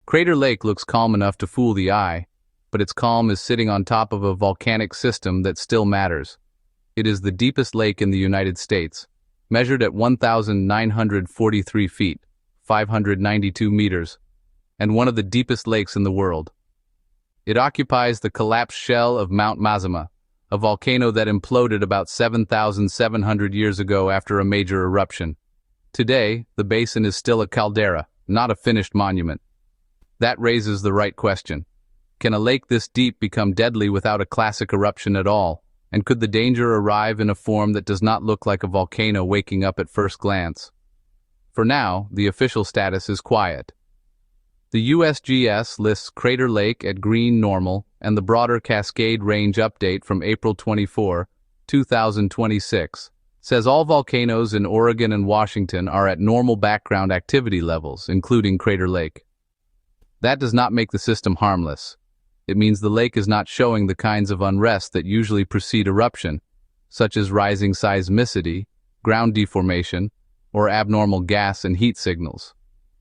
Crater Lake looks calm enough to fool the eye, but its calm is sitting on top of a volcanic system that still matters. It is the deepest lake in the United States, measured at 1,943 feet, 592 meters, and one of the deepest lakes in the world. It occupies the collapsed shell of Mount Mazama, a volcano that imploded about 7,700 years ago after a major eruption. Today, the basin is still a caldera, not a finished monument. That raises the right question. Can a lake this deep become deadly without a classic eruption at all? And could the danger arrive in a form that does not look like a volcano waking up at first glance? For now, the official status is quiet. The USGS lists Crater Lake at green normal, and the broader Cascade Range update from April 24, 2026, says all volcanoes in Oregon and Washington are at normal background activity levels, including Crater Lake. That does not make the system harmless. It means the lake is not showing the kinds of unrest that usually precede eruption, such as rising seismicity, ground deformation, or abnormal gas and heat signals.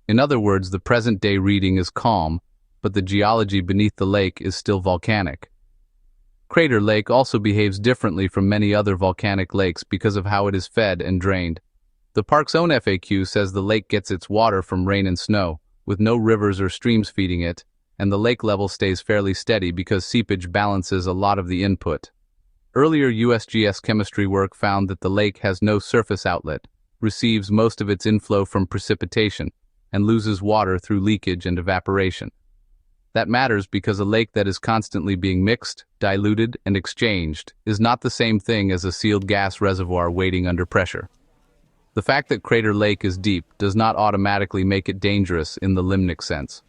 In other words, the present-day reading is calm, but the geology beneath the lake is still volcanic. Crater Lake also behaves differently from many other volcanic lakes because of how it is fed and drained. The park's own FAQ says the lake gets its water from rain and snow, with no rivers or streams feeding it, and the lake level stays fairly steady because seepage balances a lot of the input. Earlier USGS chemistry work found that the lake has no surface outlet, receives most of its inflow from precipitation, and loses water through leakage and evaporation. That matters because a lake that is constantly being mixed, diluted, and exchanged is not the same thing as a sealed gas reservoir waiting under pressure. The fact that Crater Lake is deep does not automatically make it dangerous in the limnic sense.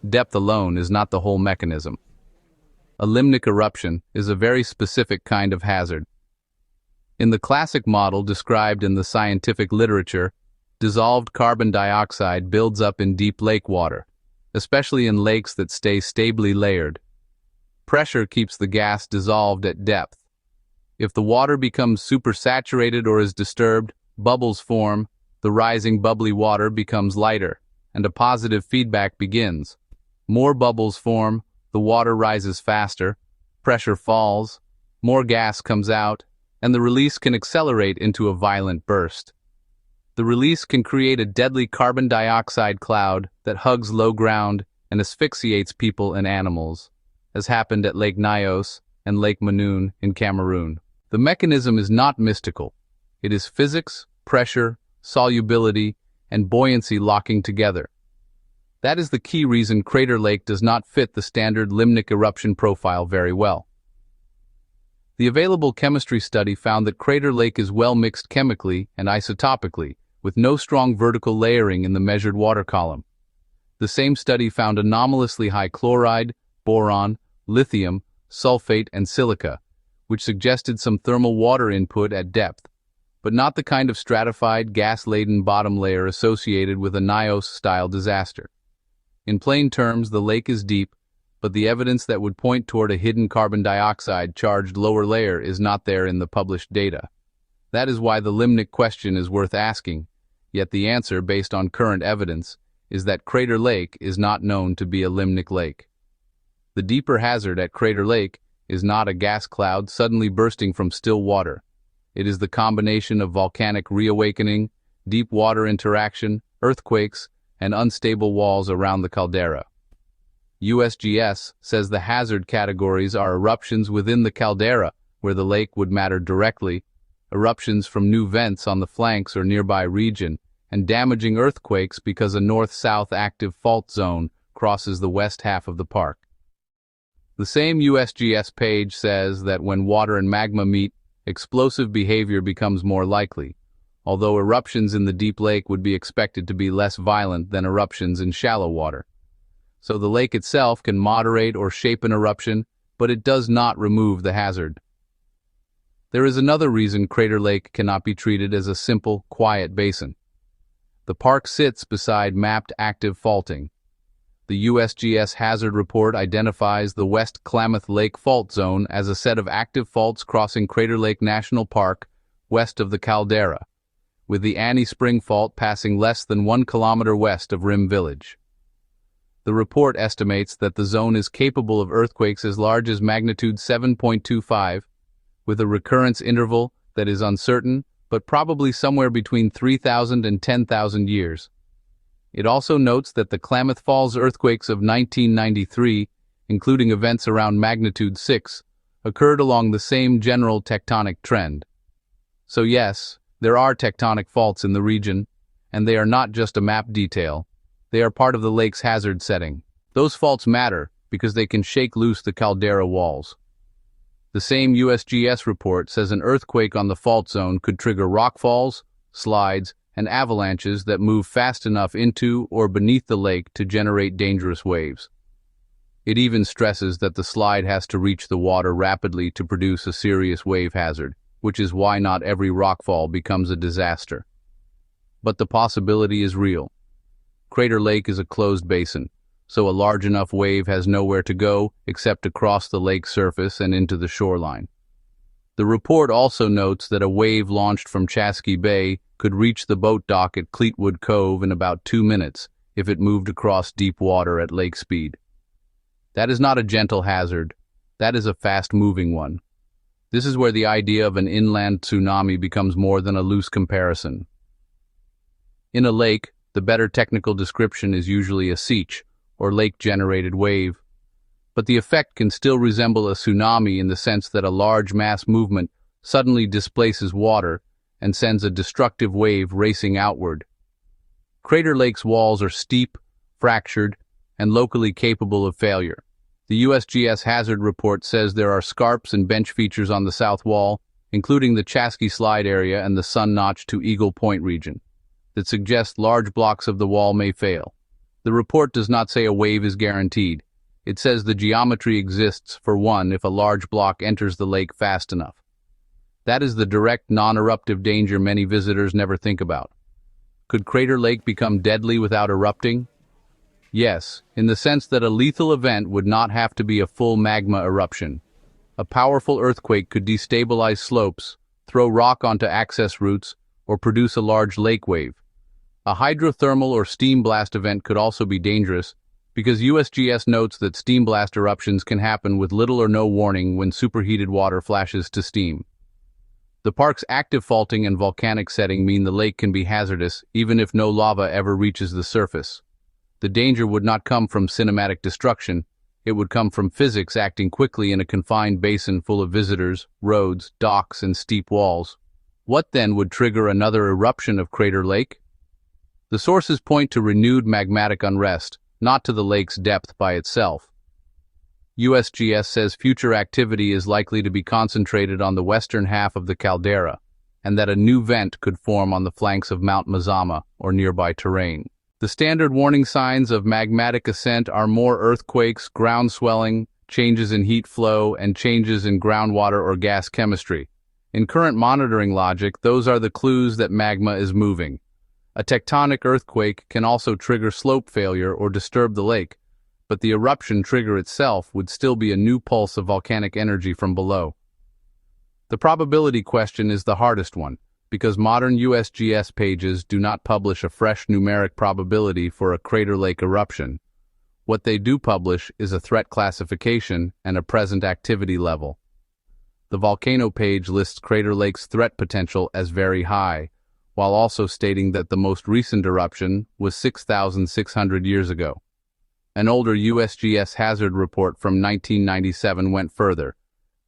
Depth alone is not the whole mechanism. A limnic eruption is a very specific kind of hazard. In the classic model described in the scientific literature, dissolved carbon dioxide builds up in deep lake water, especially in lakes that stay stably layered. Pressure keeps the gas dissolved at depth. If the water becomes supersaturated or is disturbed, bubbles form, the rising bubbly water becomes lighter, and a positive feedback begins. More bubbles form, the water rises faster, pressure falls, more gas comes out, and the release can accelerate into a violent burst. The release can create a deadly carbon dioxide cloud that hugs low ground and asphyxiates people and animals, as happened at Lake Nyos and Lake Manoon in Cameroon. The mechanism is not mystical. It is physics, pressure, solubility, and buoyancy locking together. That is the key reason Crater Lake does not fit the standard limnic eruption profile very well. The available chemistry study found that Crater Lake is well mixed chemically and isotopically, with no strong vertical layering in the measured water column. The same study found anomalously high chloride, boron, lithium, sulfate, and silica, which suggested some thermal water input at depth, but not the kind of stratified, gas-laden bottom layer associated with a Nyos-style disaster. In plain terms, the lake is deep, but the evidence that would point toward a hidden carbon dioxide-charged lower layer is not there in the published data. That is why the limnic question is worth asking, yet the answer, based on current evidence, is that Crater Lake is not known to be a limnic lake. The deeper hazard at Crater Lake is not a gas cloud suddenly bursting from still water. It is the combination of volcanic reawakening, deep water interaction, earthquakes, and unstable walls around the caldera. USGS says the hazard categories are eruptions within the caldera, where the lake would matter directly, eruptions from new vents on the flanks or nearby region, and damaging earthquakes because a north-south active fault zone crosses the west half of the park. The same USGS page says that when water and magma meet, explosive behavior becomes more likely, although eruptions in the deep lake would be expected to be less violent than eruptions in shallow water. So the lake itself can moderate or shape an eruption, but it does not remove the hazard. There is another reason Crater Lake cannot be treated as a simple, quiet basin. The park sits beside mapped active faulting. The USGS hazard report identifies the West Klamath Lake Fault Zone as a set of active faults crossing Crater Lake National Park west of the caldera, with the Annie Spring Fault passing less than 1 kilometer west of Rim Village. The report estimates that the zone is capable of earthquakes as large as magnitude 7.25, with a recurrence interval that is uncertain, but probably somewhere between 3,000 and 10,000 years. It also notes that the Klamath Falls earthquakes of 1993, including events around magnitude 6, occurred along the same general tectonic trend. So yes, there are tectonic faults in the region, and they are not just a map detail. They are part of the lake's hazard setting. Those faults matter because they can shake loose the caldera walls. The same USGS report says an earthquake on the fault zone could trigger rockfalls, slides, and avalanches that move fast enough into or beneath the lake to generate dangerous waves. It even stresses that the slide has to reach the water rapidly to produce a serious wave hazard, which is why not every rockfall becomes a disaster. But the possibility is real. Crater Lake is a closed basin, so a large enough wave has nowhere to go except across the lake's surface and into the shoreline. The report also notes that a wave launched from Chasqui Bay could reach the boat dock at Cleetwood Cove in about 2 minutes if it moved across deep water at lake speed. That is not a gentle hazard, that is a fast-moving one. This is where the idea of an inland tsunami becomes more than a loose comparison. In a lake, the better technical description is usually a seach, or lake-generated wave. But the effect can still resemble a tsunami in the sense that a large mass movement suddenly displaces water and sends a destructive wave racing outward. Crater Lake's walls are steep, fractured, and locally capable of failure. The USGS hazard report says there are scarps and bench features on the south wall, including the Chasqui Slide area and the Sun Notch to Eagle Point region, that suggest large blocks of the wall may fail. The report does not say a wave is guaranteed. It says the geometry exists for one if a large block enters the lake fast enough. That is the direct non-eruptive danger many visitors never think about. Could Crater Lake become deadly without erupting? Yes, in the sense that a lethal event would not have to be a full magma eruption. A powerful earthquake could destabilize slopes, throw rock onto access routes, or produce a large lake wave. A hydrothermal or steam blast event could also be dangerous, because USGS notes that steam blast eruptions can happen with little or no warning when superheated water flashes to steam. The park's active faulting and volcanic setting mean the lake can be hazardous even if no lava ever reaches the surface. The danger would not come from cinematic destruction, it would come from physics acting quickly in a confined basin full of visitors, roads, docks, and steep walls. What then would trigger another eruption of Crater Lake? The sources point to renewed magmatic unrest, not to the lake's depth by itself. USGS says future activity is likely to be concentrated on the western half of the caldera, and that a new vent could form on the flanks of Mount Mazama or nearby terrain. The standard warning signs of magmatic ascent are more earthquakes, ground swelling, changes in heat flow, and changes in groundwater or gas chemistry. In current monitoring logic, those are the clues that magma is moving. A tectonic earthquake can also trigger slope failure or disturb the lake, but the eruption trigger itself would still be a new pulse of volcanic energy from below. The probability question is the hardest one, because modern USGS pages do not publish a fresh numeric probability for a Crater Lake eruption. What they do publish is a threat classification and a present activity level. The volcano page lists Crater Lake's threat potential as very high, while also stating that the most recent eruption was 6,600 years ago. An older USGS hazard report from 1997 went further,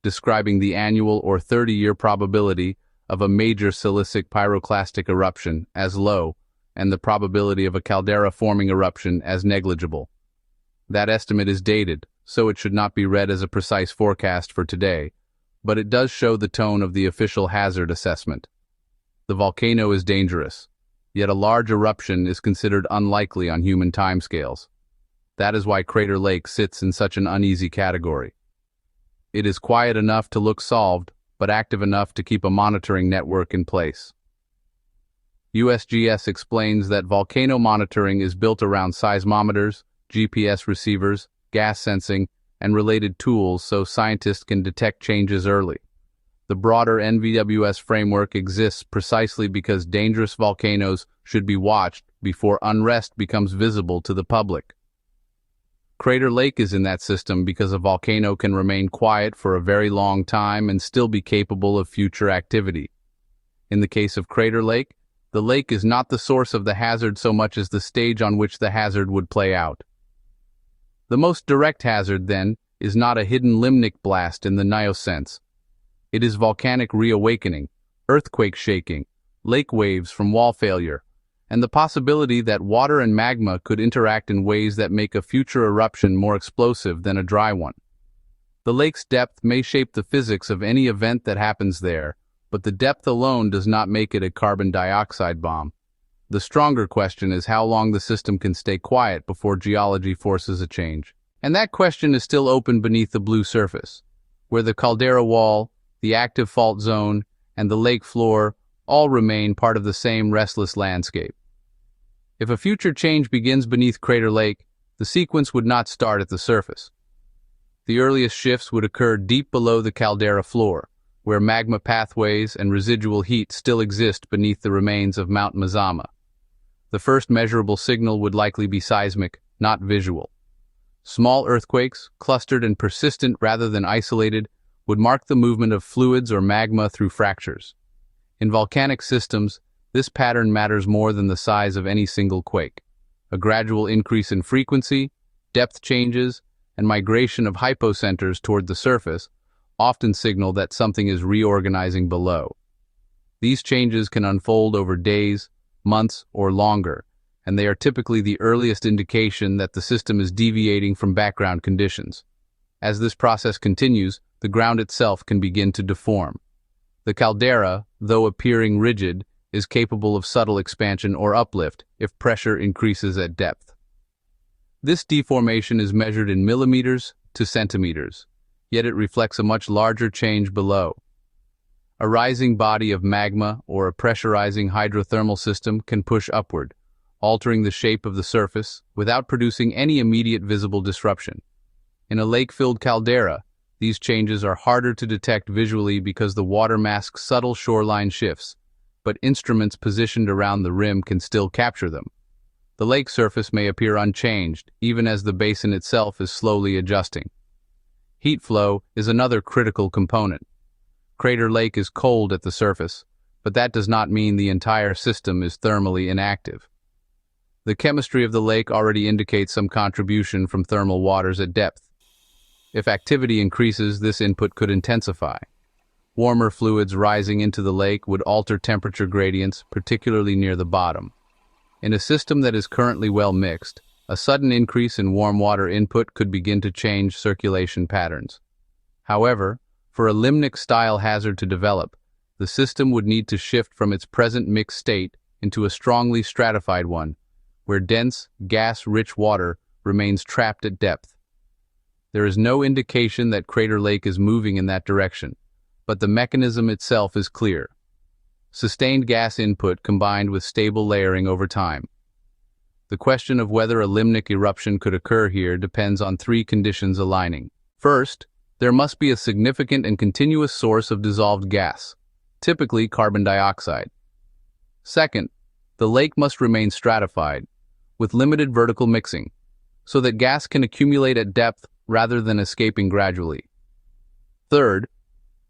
describing the annual or 30-year probability of a major silicic pyroclastic eruption as low, and the probability of a caldera-forming eruption as negligible. That estimate is dated, so it should not be read as a precise forecast for today, but it does show the tone of the official hazard assessment. The volcano is dangerous, yet a large eruption is considered unlikely on human timescales. That is why Crater Lake sits in such an uneasy category. It is quiet enough to look solved, but active enough to keep a monitoring network in place. USGS explains that volcano monitoring is built around seismometers, GPS receivers, gas sensing, and related tools so scientists can detect changes early. The broader NVWS framework exists precisely because dangerous volcanoes should be watched before unrest becomes visible to the public. Crater Lake is in that system because a volcano can remain quiet for a very long time and still be capable of future activity. In the case of Crater Lake, the lake is not the source of the hazard so much as the stage on which the hazard would play out. The most direct hazard, then, is not a hidden limnic blast in the Nio sense. It is volcanic reawakening, earthquake shaking, lake waves from wall failure, and the possibility that water and magma could interact in ways that make a future eruption more explosive than a dry one. The lake's depth may shape the physics of any event that happens there, but the depth alone does not make it a carbon dioxide bomb. The stronger question is how long the system can stay quiet before geology forces a change. And that question is still open beneath the blue surface, where the caldera wall, the active fault zone, and the lake floor all remain part of the same restless landscape. If a future change begins beneath Crater Lake, the sequence would not start at the surface. The earliest shifts would occur deep below the caldera floor, where magma pathways and residual heat still exist beneath the remains of Mount Mazama. The first measurable signal would likely be seismic, not visual. Small earthquakes, clustered and persistent rather than isolated, would mark the movement of fluids or magma through fractures. In volcanic systems, this pattern matters more than the size of any single quake. A gradual increase in frequency, depth changes, and migration of hypocenters toward the surface often signal that something is reorganizing below. These changes can unfold over days, months, or longer, and they are typically the earliest indication that the system is deviating from background conditions. As this process continues, the ground itself can begin to deform. The caldera, though appearing rigid, is capable of subtle expansion or uplift if pressure increases at depth. This deformation is measured in millimeters to centimeters, yet it reflects a much larger change below. A rising body of magma or a pressurizing hydrothermal system can push upward, altering the shape of the surface without producing any immediate visible disruption. In a lake-filled caldera, these changes are harder to detect visually because the water masks subtle shoreline shifts, but instruments positioned around the rim can still capture them. The lake surface may appear unchanged, even as the basin itself is slowly adjusting. Heat flow is another critical component. Crater Lake is cold at the surface, but that does not mean the entire system is thermally inactive. The chemistry of the lake already indicates some contribution from thermal waters at depth. If activity increases, this input could intensify. Warmer fluids rising into the lake would alter temperature gradients, particularly near the bottom. In a system that is currently well mixed, a sudden increase in warm water input could begin to change circulation patterns. However, for a limnic-style hazard to develop, the system would need to shift from its present mixed state into a strongly stratified one, where dense, gas-rich water remains trapped at depth. There is no indication that Crater Lake is moving in that direction, but the mechanism itself is clear. Sustained gas input combined with stable layering over time. The question of whether a limnic eruption could occur here depends on three conditions aligning. First, there must be a significant and continuous source of dissolved gas, typically carbon dioxide. Second, the lake must remain stratified, with limited vertical mixing, so that gas can accumulate at depth rather than escaping gradually. Third,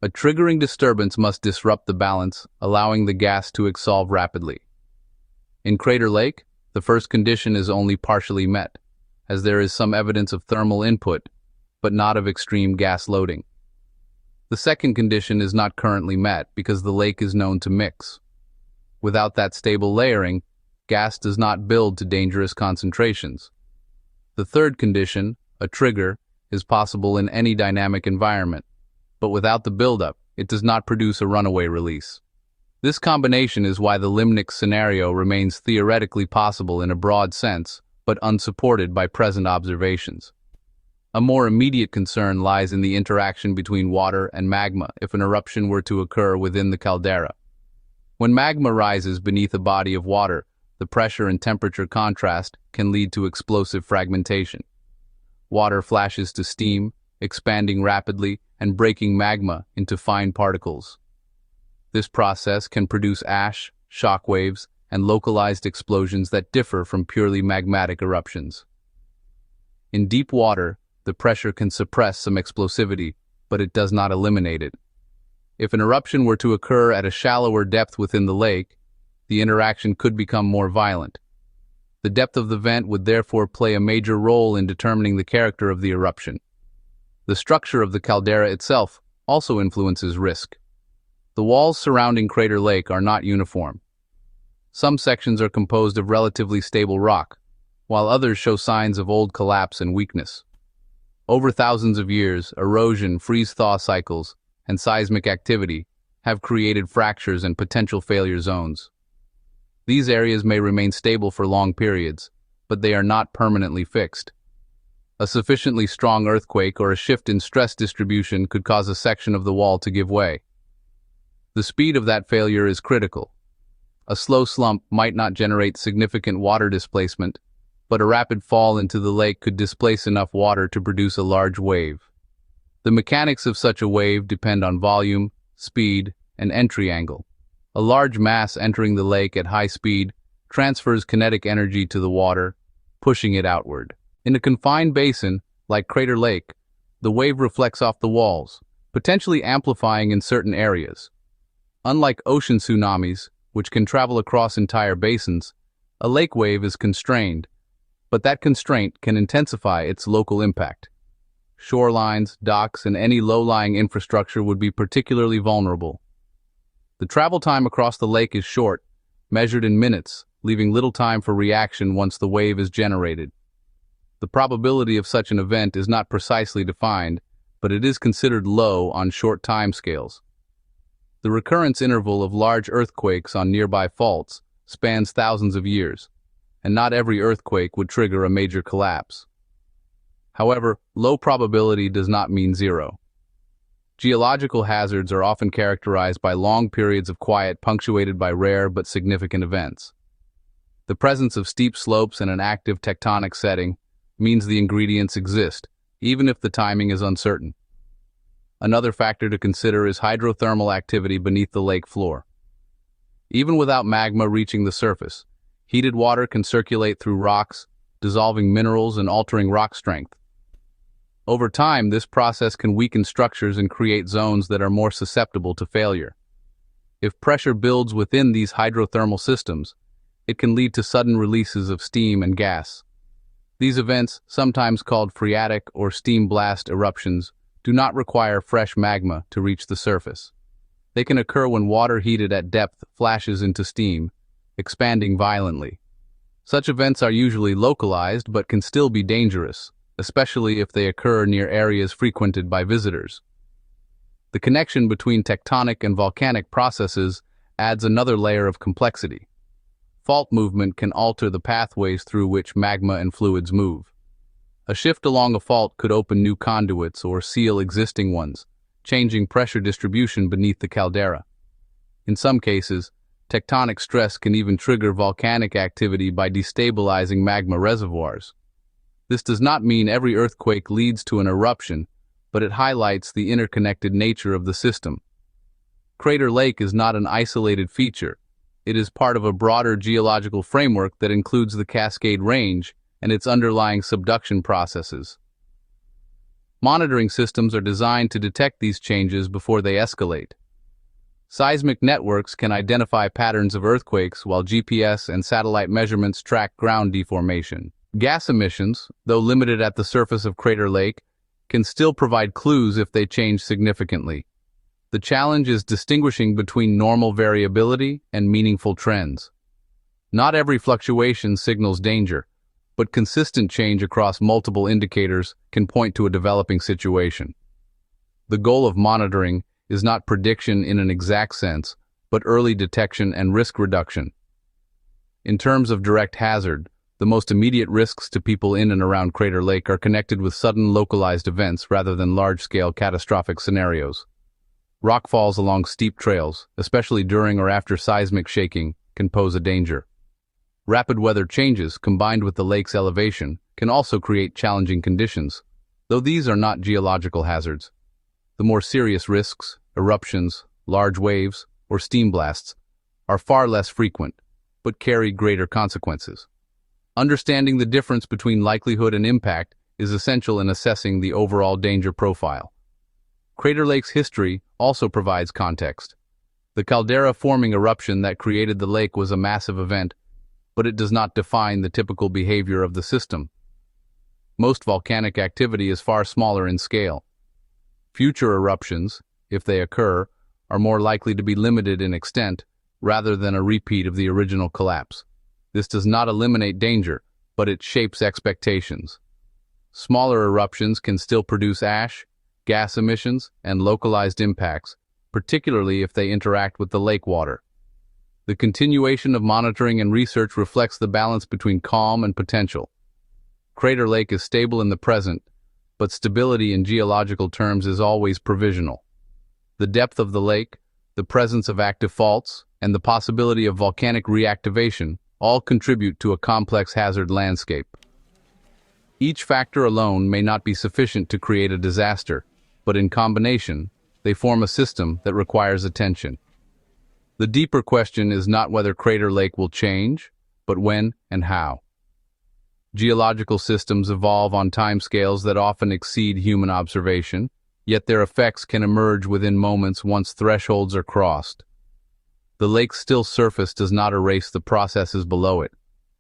a triggering disturbance must disrupt the balance, allowing the gas to exsolve rapidly. In Crater Lake, the first condition is only partially met, as there is some evidence of thermal input, but not of extreme gas loading. The second condition is not currently met because the lake is known to mix. Without that stable layering, gas does not build to dangerous concentrations. The third condition, a trigger, is possible in any dynamic environment, but without the buildup, it does not produce a runaway release. This combination is why the limnic scenario remains theoretically possible in a broad sense, but unsupported by present observations. A more immediate concern lies in the interaction between water and magma if an eruption were to occur within the caldera. When magma rises beneath a body of water, the pressure and temperature contrast can lead to explosive fragmentation. Water flashes to steam, expanding rapidly and breaking magma into fine particles. This process can produce ash, shock waves, and localized explosions that differ from purely magmatic eruptions. In deep water, the pressure can suppress some explosivity, but it does not eliminate it. If an eruption were to occur at a shallower depth within the lake, the interaction could become more violent. The depth of the vent would therefore play a major role in determining the character of the eruption. The structure of the caldera itself also influences risk. The walls surrounding Crater Lake are not uniform. Some sections are composed of relatively stable rock, while others show signs of old collapse and weakness. Over thousands of years, erosion, freeze-thaw cycles, and seismic activity have created fractures and potential failure zones. These areas may remain stable for long periods, but they are not permanently fixed. A sufficiently strong earthquake or a shift in stress distribution could cause a section of the wall to give way. The speed of that failure is critical. A slow slump might not generate significant water displacement, but a rapid fall into the lake could displace enough water to produce a large wave. The mechanics of such a wave depend on volume, speed, and entry angle. A large mass entering the lake at high speed transfers kinetic energy to the water, pushing it outward. In a confined basin, like Crater Lake, the wave reflects off the walls, potentially amplifying in certain areas. Unlike ocean tsunamis, which can travel across entire basins, a lake wave is constrained, but that constraint can intensify its local impact. Shorelines, docks, and any low-lying infrastructure would be particularly vulnerable. The travel time across the lake is short, measured in minutes, leaving little time for reaction once the wave is generated. The probability of such an event is not precisely defined, but it is considered low on short timescales. The recurrence interval of large earthquakes on nearby faults spans thousands of years, and not every earthquake would trigger a major collapse. However, low probability does not mean zero. Geological hazards are often characterized by long periods of quiet punctuated by rare but significant events. The presence of steep slopes and an active tectonic setting means the ingredients exist, even if the timing is uncertain. Another factor to consider is hydrothermal activity beneath the lake floor. Even without magma reaching the surface, heated water can circulate through rocks, dissolving minerals and altering rock strength. Over time, this process can weaken structures and create zones that are more susceptible to failure. If pressure builds within these hydrothermal systems, it can lead to sudden releases of steam and gas. These events, sometimes called phreatic or steam blast eruptions, do not require fresh magma to reach the surface. They can occur when water heated at depth flashes into steam, expanding violently. Such events are usually localized but can still be dangerous, especially if they occur near areas frequented by visitors. The connection between tectonic and volcanic processes adds another layer of complexity. Fault movement can alter the pathways through which magma and fluids move. A shift along a fault could open new conduits or seal existing ones, changing pressure distribution beneath the caldera. In some cases, tectonic stress can even trigger volcanic activity by destabilizing magma reservoirs. This does not mean every earthquake leads to an eruption, but it highlights the interconnected nature of the system. Crater Lake is not an isolated feature. It is part of a broader geological framework that includes the Cascade Range and its underlying subduction processes. Monitoring systems are designed to detect these changes before they escalate. Seismic networks can identify patterns of earthquakes while GPS and satellite measurements track ground deformation. Gas emissions, though limited at the surface of Crater Lake, can still provide clues if they change significantly. The challenge is distinguishing between normal variability and meaningful trends. Not every fluctuation signals danger, but consistent change across multiple indicators can point to a developing situation. The goal of monitoring is not prediction in an exact sense, but early detection and risk reduction. In terms of direct hazard, the most immediate risks to people in and around Crater Lake are connected with sudden localized events rather than large-scale catastrophic scenarios. Rockfalls along steep trails, especially during or after seismic shaking, can pose a danger. Rapid weather changes, combined with the lake's elevation, can also create challenging conditions, though these are not geological hazards. The more serious risks, eruptions, large waves, or steam blasts, are far less frequent, but carry greater consequences. Understanding the difference between likelihood and impact is essential in assessing the overall danger profile. Crater Lake's history also provides context. The caldera-forming eruption that created the lake was a massive event, but it does not define the typical behavior of the system. Most volcanic activity is far smaller in scale. Future eruptions, if they occur, are more likely to be limited in extent rather than a repeat of the original collapse. This does not eliminate danger, but it shapes expectations. Smaller eruptions can still produce ash, gas emissions, and localized impacts, particularly if they interact with the lake water. The continuation of monitoring and research reflects the balance between calm and potential. Crater Lake is stable in the present, but stability in geological terms is always provisional. The depth of the lake, the presence of active faults, and the possibility of volcanic reactivation all contribute to a complex hazard landscape. Each factor alone may not be sufficient to create a disaster, but in combination, they form a system that requires attention. The deeper question is not whether Crater Lake will change, but when and how. Geological systems evolve on timescales that often exceed human observation, yet their effects can emerge within moments once thresholds are crossed. The lake's still surface does not erase the processes below it.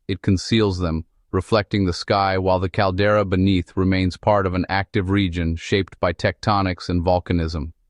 It conceals them, reflecting the sky, while the caldera beneath remains part of an active region shaped by tectonics and volcanism.